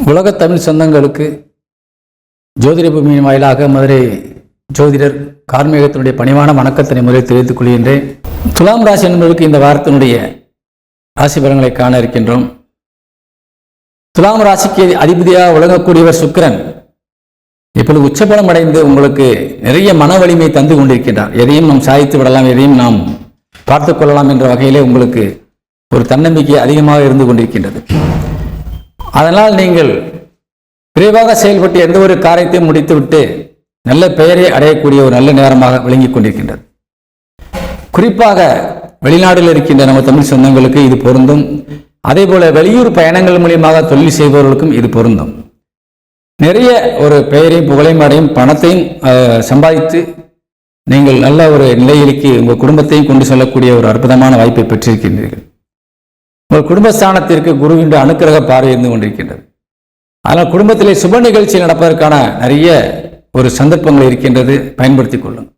உலக தமிழ் சொந்தங்களுக்கு ஜோதிட பூமியின் வாயிலாக மதுரை ஜோதிடர் கார்மேகத்தினுடைய பணிவான வணக்கத்தினை முறை தெரிவித்துக் கொள்கின்றேன். துலாம் ராசி என்பதற்கு இந்த வாரத்தினுடைய ராசி பலன்களை காண இருக்கின்றோம். துலாம் ராசிக்கு அதிபதியாக விளங்கக்கூடியவர் சுக்கிரன் இப்பொழுது உச்சபலம் அடைந்து உங்களுக்கு நிறைய மன வலிமை தந்து கொண்டிருக்கின்றார். எதையும் நாம் சாதித்து விடலாம், எதையும் நாம் பார்த்து கொள்ளலாம் என்ற வகையிலே உங்களுக்கு ஒரு தன்னம்பிக்கை அதிகமாக இருந்து கொண்டிருக்கின்றது. அதனால் நீங்கள் விரைவாக செயல்பட்டு எந்த ஒரு காரியத்தையும் முடித்துவிட்டு நல்ல பெயரை அடையக்கூடிய ஒரு நல்ல நேரமாக விளங்கிக் கொண்டிருக்கின்றது. குறிப்பாக வெளிநாடுகளில் இருக்கின்ற நம்ம தமிழ் சொந்தங்களுக்கு இது பொருந்தும். அதே போல வெளியூர் பயணங்கள் மூலியமாக தொழில் செய்பவர்களுக்கும் இது பொருந்தும். நிறைய ஒரு பெயரையும் புகழையும் அடையும் பணத்தையும் சம்பாதித்து நீங்கள் நல்ல ஒரு நிலையிலுக்கு உங்கள் குடும்பத்தையும் கொண்டு செல்லக்கூடிய ஒரு அற்புதமான வாய்ப்பை பெற்றிருக்கின்றீர்கள். உங்கள் குடும்பஸ்தானத்திற்கு குருவின் அனுக்கிரக பார்வை இருந்து கொண்டிருக்கின்றது. ஆனால் குடும்பத்திலே சுப நிகழ்ச்சி நடப்பதற்கான நிறைய ஒரு சந்தர்ப்பங்கள் இருக்கின்றது, பயன்படுத்திக் கொள்ளும்.